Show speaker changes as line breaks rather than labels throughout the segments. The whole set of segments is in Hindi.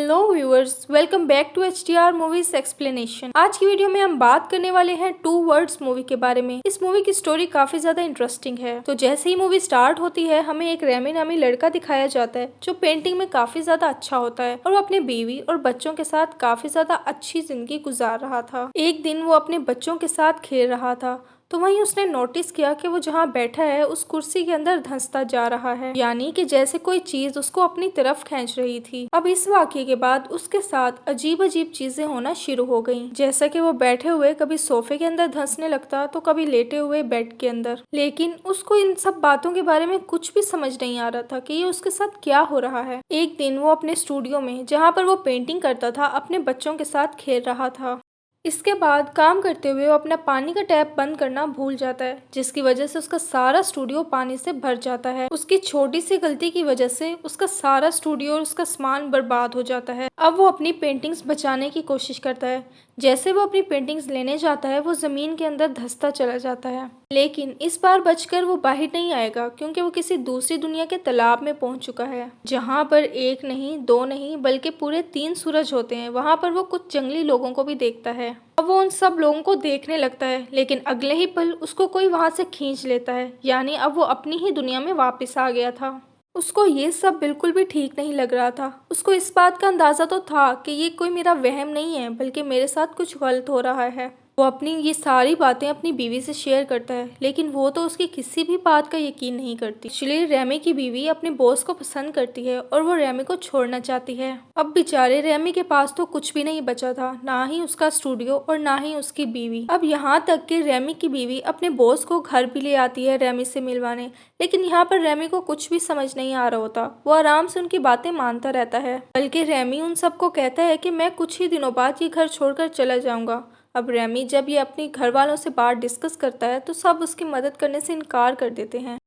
Hello viewers, welcome back to HTR movies explanation. आज की वीडियो में हम बात करने वाले हैं टू वर्ड्स मूवी के बारे में। इस मूवी की स्टोरी काफी ज्यादा इंटरेस्टिंग है। तो जैसे ही मूवी स्टार्ट होती है हमें एक रेमी नामी लड़का दिखाया जाता है जो पेंटिंग में काफी ज्यादा अच्छा होता है और वो अपने बीवी और बच्चों के साथ काफी ज्यादा अच्छी जिंदगी गुजार रहा था। एक दिन वो अपने बच्चों के साथ खेल रहा था तो वहीं उसने नोटिस किया कि वो जहाँ बैठा है उस कुर्सी के अंदर धंसता जा रहा है, यानी कि जैसे कोई चीज उसको अपनी तरफ खींच रही थी। अब इस वाकये के बाद उसके साथ अजीब अजीब चीजें होना शुरू हो गईं, जैसा कि वो बैठे हुए कभी सोफे के अंदर धंसने लगता तो कभी लेटे हुए बेड के अंदर। लेकिन उसको इन सब बातों के बारे में कुछ भी समझ नहीं आ रहा था कि ये उसके साथ क्या हो रहा है। एक दिन वो अपने स्टूडियो में जहाँ पर वो पेंटिंग करता था अपने बच्चों के साथ खेल रहा था। इसके बाद काम करते हुए वो अपना पानी का टैप बंद करना भूल जाता है, जिसकी वजह से उसका सारा स्टूडियो पानी से भर जाता है। उसकी छोटी सी गलती की वजह से उसका सारा स्टूडियो और उसका सामान बर्बाद हो जाता है। अब वो अपनी पेंटिंग्स बचाने की कोशिश करता है। जैसे वो अपनी पेंटिंग्स लेने जाता है वो जमीन के अंदर धंसता चला जाता है, लेकिन इस बार बचकर वो बाहर नहीं आएगा क्योंकि वो किसी दूसरी दुनिया के तालाब में पहुंच चुका है, जहां पर एक नहीं दो नहीं बल्कि पूरे 3 सूरज होते हैं। वहां पर वो कुछ जंगली लोगों को भी देखता है। अब वो उन सब लोगों को देखने लगता है, लेकिन अगले ही पल उसको कोई वहां से खींच लेता है, यानी अब वो अपनी ही दुनिया में वापस आ गया था। उसको ये सब बिल्कुल भी ठीक नहीं लग रहा था। उसको इस बात का अंदाजा तो था कि ये कोई मेरा वहम नहीं है बल्कि मेरे साथ कुछ गलत हो रहा है। वो अपनी ये सारी बातें अपनी बीवी से शेयर करता है, लेकिन वो तो उसकी किसी भी बात का यकीन नहीं करती। एक्चुअली रेमी की बीवी अपने बॉस को पसंद करती है और वो रेमी को छोड़ना चाहती है। अब बेचारे रेमी के पास तो कुछ भी नहीं बचा था, ना ही उसका स्टूडियो और ना ही उसकी बीवी। अब यहाँ तक कि रेमी की बीवी अपने बॉस को घर भी ले आती है रेमी से मिलवाने, लेकिन यहाँ पर रेमी को कुछ भी समझ नहीं आ रहा होता। वो आराम से उनकी बातें मानता रहता है, बल्कि रेमी उन सबको कहता है कि मैं कुछ ही दिनों बाद ये घर छोड़कर चला जाऊंगा। अब रेमी जब ये अपने घर वालों से बात डिस्कस करता है तो सब उसकी मदद करने से इनकार कर देते हैं।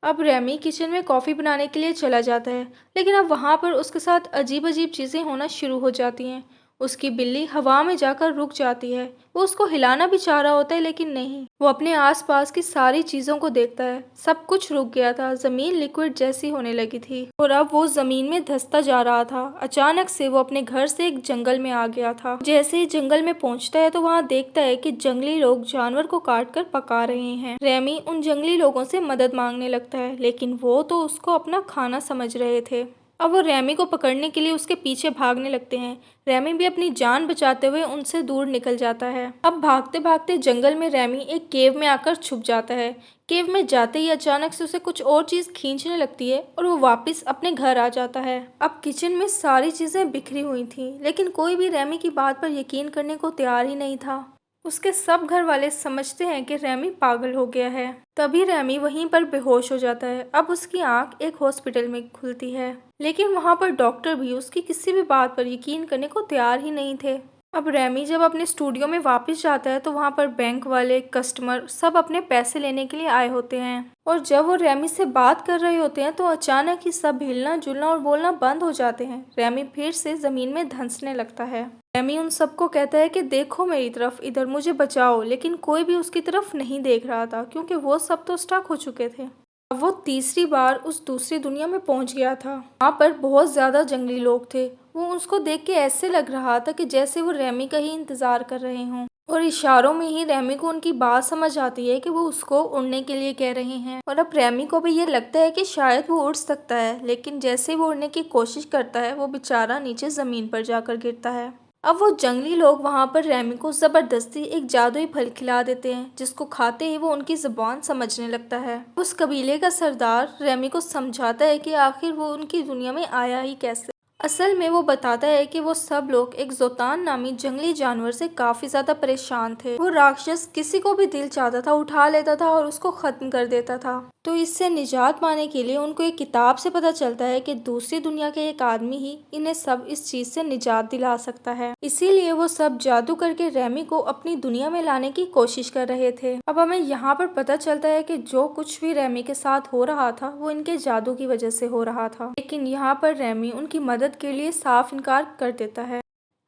अब रेमी किचन में कॉफ़ी बनाने के लिए चला जाता है, लेकिन अब वहाँ पर उसके साथ अजीब अजीब चीज़ें होना शुरू हो जाती हैं। उसकी बिल्ली हवा में जाकर रुक जाती है। वो उसको हिलाना भी चाह रहा होता है, लेकिन नहीं। वो अपने आसपास की सारी चीज़ों को देखता है, सब कुछ रुक गया था। ज़मीन लिक्विड जैसी होने लगी थी और अब वो ज़मीन में धंसता जा रहा था। अचानक से वो अपने घर से एक जंगल में आ गया था। जैसे ही जंगल में पहुंचता है तो वहाँ देखता है कि जंगली लोग जानवर को काट कर पका रहे हैं। रेमी उन जंगली लोगों से मदद मांगने लगता है, लेकिन वो तो उसको अपना खाना समझ रहे थे। अब वो रेमी को पकड़ने के लिए उसके पीछे भागने लगते हैं। रेमी भी अपनी जान बचाते हुए उनसे दूर निकल जाता है। अब भागते भागते जंगल में रेमी एक केव में आकर छुप जाता है। केव में जाते ही अचानक से उसे कुछ और चीज खींचने लगती है और वो वापस अपने घर आ जाता है। अब किचन में सारी चीजें बिखरी हुई थी, लेकिन कोई भी रेमी की बात पर यकीन करने को तैयार ही नहीं था। उसके सब घर वाले समझते हैं कि रेमी पागल हो गया है। तभी रेमी वहीं पर बेहोश हो जाता है। अब उसकी आंख एक हॉस्पिटल में खुलती है, लेकिन वहां पर डॉक्टर भी उसकी किसी भी बात पर यकीन करने को तैयार ही नहीं थे। अब रेमी जब अपने स्टूडियो में वापस जाता है तो वहां पर बैंक वाले, कस्टमर सब अपने पैसे लेने के लिए आए होते हैं, और जब वो रेमी से बात कर रहे होते हैं तो अचानक ही सब हिलना जुलना और बोलना बंद हो जाते हैं। रेमी फिर से जमीन में धंसने लगता है। रेमी उन सबको कहता है कि देखो मेरी तरफ, इधर मुझे बचाओ, लेकिन कोई भी उसकी तरफ नहीं देख रहा था क्योंकि वो सब तो स्टक हो चुके थे। अब वो तीसरी बार उस दूसरी दुनिया में पहुंच गया था। वहाँ पर बहुत ज्यादा जंगली लोग थे। वो उसको देख के ऐसे लग रहा था कि जैसे वो रेमी का ही इंतजार कर रहे हों, और इशारों में ही रेमी को उनकी बात समझ आती है कि वो उसको उड़ने के लिए कह रहे हैं। और अब रेमी को भी ये लगता है कि शायद वो उड़ सकता है, लेकिन जैसे वो उड़ने की कोशिश करता है वो बेचारा नीचे जमीन पर जाकर गिरता है। अब वो जंगली लोग वहां पर रेमी को जबरदस्ती एक जादुई फल खिला देते हैं, जिसको खाते ही वो उनकी जुबान समझने लगता है। उस कबीले का सरदार रेमी को समझाता है कि आखिर वो उनकी दुनिया में आया ही कैसे। असल में वो बताता है कि वो सब लोग एक जोतान नामी जंगली जानवर से काफी ज्यादा परेशान थे। वो राक्षस किसी को भी दिल चाहता था उठा लेता था और उसको खत्म कर देता था। तो इससे निजात पाने के लिए उनको एक किताब से पता चलता है कि दूसरी दुनिया के एक आदमी ही इन्हें सब इस चीज से निजात दिला सकता है। इसीलिए वो सब जादू करके रेमी को अपनी दुनिया में लाने की कोशिश कर रहे थे। अब हमें यहाँ पर पता चलता है कि जो कुछ भी रेमी के साथ हो रहा था वो इनके जादू की वजह से हो रहा था, लेकिन यहाँ पर रेमी उनकी मदद के लिए साफ इनकार कर देता है।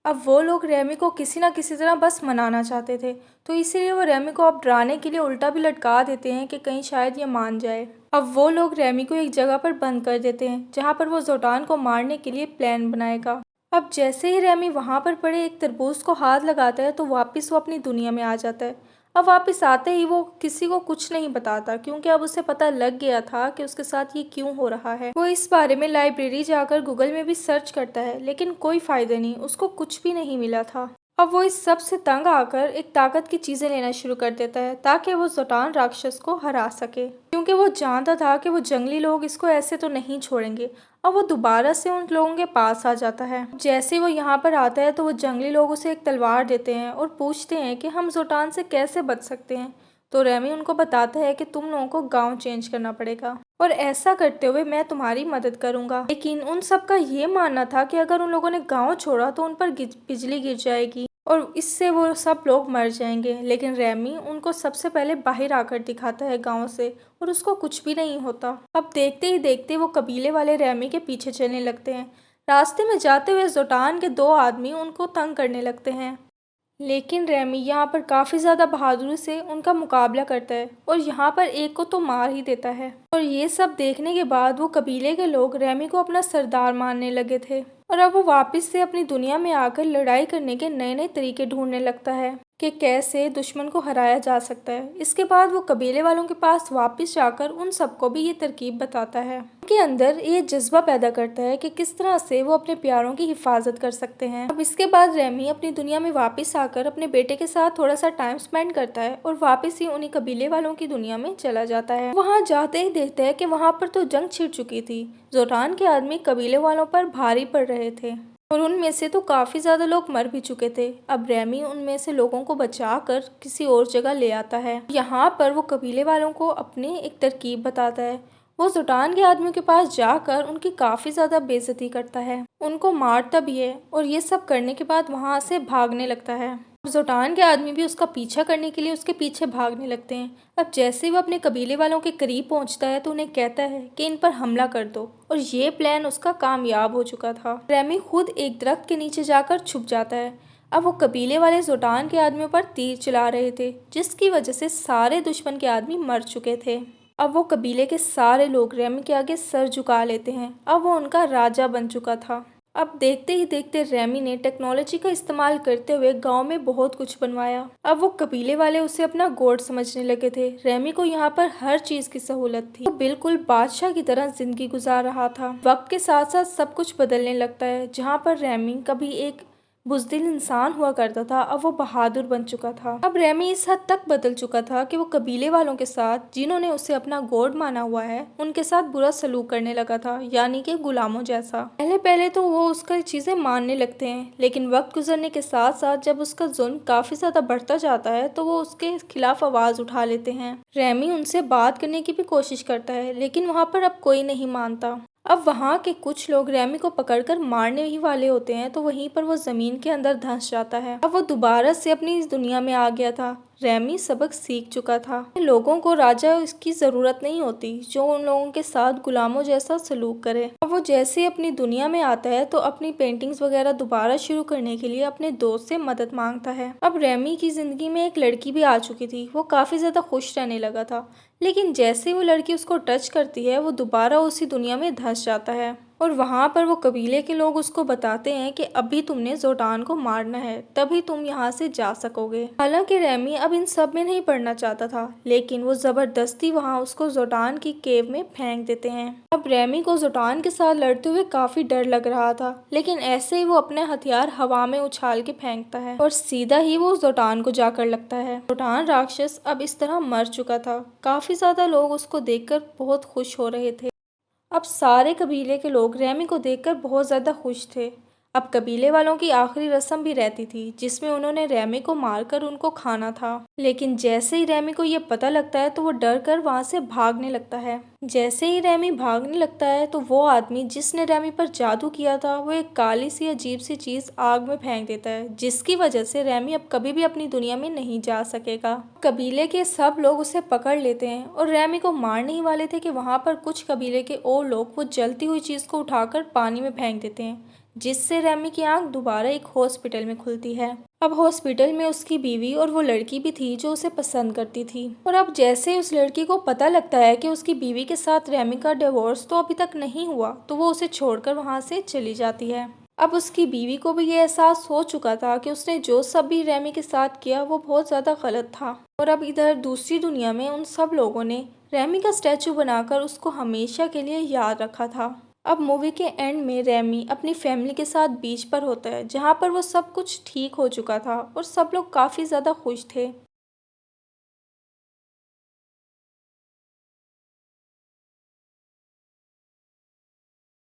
अब वो लोग रेमी को किसी न किसी तरह बस मनाना चाहते थे, तो इसीलिए वो रेमी को अब डराने के लिए उल्टा भी लटका देते हैं कि कहीं शायद ये मान जाए। अब वो लोग रेमी को एक जगह पर बंद कर देते हैं जहाँ पर वो जोटान को मारने के लिए प्लान बनाएगा। अब जैसे ही रैमी वहाँ पर पड़े एक तरबूज को हाथ लगाता है तो वापस वो अपनी दुनिया में आ जाता है। अब वापस आते ही वो किसी को कुछ नहीं बताता, क्योंकि अब उसे पता लग गया था कि उसके साथ ये क्यों हो रहा है। वो इस बारे में लाइब्रेरी जाकर गूगल में भी सर्च करता है, लेकिन कोई फायदा नहीं, उसको कुछ भी नहीं मिला था। अब वो इस सब से तंग आकर एक ताकत की चीजें लेना शुरू कर देता है ताकि वो जोटान राक्षस को हरा सके, क्योंकि वो जानता था कि वो जंगली लोग इसको ऐसे तो नहीं छोड़ेंगे। अब वो दोबारा से उन लोगों के पास आ जाता है। जैसे वो यहाँ पर आता है तो वो जंगली लोग उसे एक तलवार देते हैं और पूछते हैं कि हम जोटान से कैसे बच सकते हैं। तो रेमी उनको बताता है कि तुम लोगों को गांव चेंज करना पड़ेगा और ऐसा करते हुए मैं तुम्हारी मदद करूंगा। लेकिन उन सबका ये मानना था कि अगर उन लोगों ने गांव छोड़ा तो उन पर बिजली गिर जाएगी और इससे वो सब लोग मर जाएंगे। लेकिन रेमी उनको सबसे पहले बाहर आकर दिखाता है गांव से, और उसको कुछ भी नहीं होता। अब देखते ही देखते वो कबीले वाले रेमी के पीछे चलने लगते हैं। रास्ते में जाते हुए जोटान के दो आदमी उनको तंग करने लगते हैं, लेकिन रेमी यहाँ पर काफ़ी ज़्यादा बहादुरी से उनका मुकाबला करता है और यहाँ पर एक को तो मार ही देता है। और ये सब देखने के बाद वो कबीले के लोग रेमी को अपना सरदार मानने लगे थे और अब वो वापस से अपनी दुनिया में आकर लड़ाई करने के नए नए तरीके ढूंढने लगता है कि कैसे दुश्मन को हराया जा सकता है। इसके बाद वो कबीले वालों के पास वापस जाकर उन सबको भी ये तरकीब बताता है। उनके अंदर ये जज्बा पैदा करता है कि किस तरह से वो अपने प्यारों की हिफाजत कर सकते हैं। अब इसके बाद रेमी अपनी दुनिया में वापस आकर अपने बेटे के साथ थोड़ा सा टाइम स्पेंड करता है और वापस ही उन्हीं कबीले वालों की दुनिया में चला जाता है। वहाँ जाते ही देखता है कि वहाँ पर तो जंग छिड़ चुकी थी। जोटान के आदमी कबीले वालों पर भारी पड़ रहे थे और उनमें से तो काफ़ी ज़्यादा लोग मर भी चुके थे। अब रेमी उनमें से लोगों को बचाकर किसी और जगह ले आता है। यहाँ पर वो कबीले वालों को अपनी एक तरकीब बताता है। वो जोटान के आदमियों के पास जाकर उनकी काफ़ी ज़्यादा बेइज्जती करता है, उनको मारता भी है और ये सब करने के बाद वहाँ से भागने लगता है। जोटान के आदमी भी उसका पीछा करने के लिए उसके पीछे भागने लगते हैं। अब जैसे वो अपने कबीले वालों के करीब पहुंचता है तो उन्हें कहता है कि इन पर हमला कर दो, और ये प्लान उसका कामयाब हो चुका था। रेमी खुद एक दरख्त के नीचे जाकर छुप जाता है। अब वो कबीले वाले जोटान के आदमियों पर तीर चला रहे थे, जिसकी वजह से सारे दुश्मन के आदमी मर चुके थे। अब वो कबीले के सारे लोग रेमी के आगे सर झुका लेते हैं। अब वो उनका राजा बन चुका था। अब देखते ही देखते रेमी ने टेक्नोलॉजी का इस्तेमाल करते हुए गांव में बहुत कुछ बनवाया। अब वो कबीले वाले उसे अपना गॉड समझने लगे थे। रेमी को यहाँ पर हर चीज की सहूलत थी। वो बिल्कुल बादशाह की तरह जिंदगी गुजार रहा था। वक्त के साथ साथ सब कुछ बदलने लगता है। जहाँ पर रेमी कभी एक बुज़दिल इंसान हुआ करता था, अब वो बहादुर बन चुका था। अब रेमी इस हद तक बदल चुका था कि वो कबीले वालों के साथ, जिन्होंने उसे अपना गॉड माना हुआ है, उनके साथ बुरा सलूक करने लगा था, यानी कि गुलामों जैसा। पहले पहले तो वो उसका चीजें मानने लगते हैं, लेकिन वक्त गुजरने के साथ साथ जब उसका जुल्म काफी ज्यादा बढ़ता जाता है तो वो उसके खिलाफ आवाज उठा लेते हैं। रेमी उनसे बात करने की भी कोशिश करता है, लेकिन वहाँ पर अब कोई नहीं मानता। अब वहाँ के कुछ लोग रेमी को पकड़कर मारने ही वाले होते हैं, तो वहीं पर वो जमीन के अंदर धंस जाता है। अब वो दोबारा से अपनी इस दुनिया में आ गया था। रेमी सबक सीख चुका था। लोगों को राजा इसकी जरूरत नहीं होती जो उन लोगों के साथ गुलामों जैसा सलूक करे। अब वो जैसे अपनी दुनिया में आता है तो अपनी पेंटिंग्स वगैरह दोबारा शुरू करने के लिए अपने दोस्त से मदद मांगता है। अब रेमी की जिंदगी में एक लड़की भी आ चुकी थी। वो काफी ज्यादा खुश रहने लगा था, लेकिन जैसे वो लड़की उसको टच करती है वो दोबारा उसी दुनिया में धंस जाता है। और वहाँ पर वो कबीले के लोग उसको बताते हैं कि अभी तुमने जोटान को मारना है, तभी तुम यहाँ से जा सकोगे। हालांकि रेमी अब इन सब में नहीं पड़ना चाहता था, लेकिन वो जबरदस्ती वहाँ उसको जोटान की केव में फेंक देते हैं। अब रेमी को जोटान के साथ लड़ते हुए काफी डर लग रहा था, लेकिन ऐसे ही वो अपने हथियार हवा में उछाल के फेंकता है और सीधा ही वो जोटान को जाकर लगता है। जोटान राक्षस अब इस तरह मर चुका था। काफी ज्यादा लोग उसको देखकर बहुत खुश हो रहे थे। अब सारे कबीले के लोग रेमी को देखकर बहुत ज़्यादा खुश थे। अब कबीले वालों की आखिरी रस्म भी रहती थी, जिसमें उन्होंने रेमी को मारकर उनको खाना था। लेकिन जैसे ही रेमी को ये पता लगता है तो वो डर कर वहाँ से भागने लगता है। जैसे ही रेमी भागने लगता है तो वो आदमी जिसने रेमी पर जादू किया था वो एक काली सी अजीब सी चीज़ आग में फेंक देता है, जिसकी वजह से रेमी अब कभी भी अपनी दुनिया में नहीं जा सकेगा। कबीले के सब लोग उसे पकड़ लेते हैं और रेमी को मारने ही वाले थे कि वहाँ पर कुछ कबीले के और लोग वो जलती हुई चीज़ को उठाकर पानी में फेंक देते हैं, जिससे रेमी की आंख दोबारा एक हॉस्पिटल में खुलती है। अब हॉस्पिटल में उसकी बीवी और वो लड़की भी थी जो उसे पसंद करती थी। और अब जैसे ही उस लड़की को पता लगता है कि उसकी बीवी के साथ रेमी का डिवोर्स तो अभी तक नहीं हुआ, तो वो उसे छोड़कर वहाँ से चली जाती है। अब उसकी बीवी को भी ये एहसास हो चुका था कि उसने जो सब भी रेमी के साथ किया वो बहुत ज़्यादा गलत था। और अब इधर दूसरी दुनिया में उन सब लोगों ने रेमी का स्टैचू बनाकर उसको हमेशा के लिए याद रखा था। अब मूवी के एंड में रेमी अपनी फैमिली के साथ बीच पर होता है, जहाँ पर वो सब कुछ ठीक हो चुका था और सब लोग काफ़ी ज़्यादा खुश थे।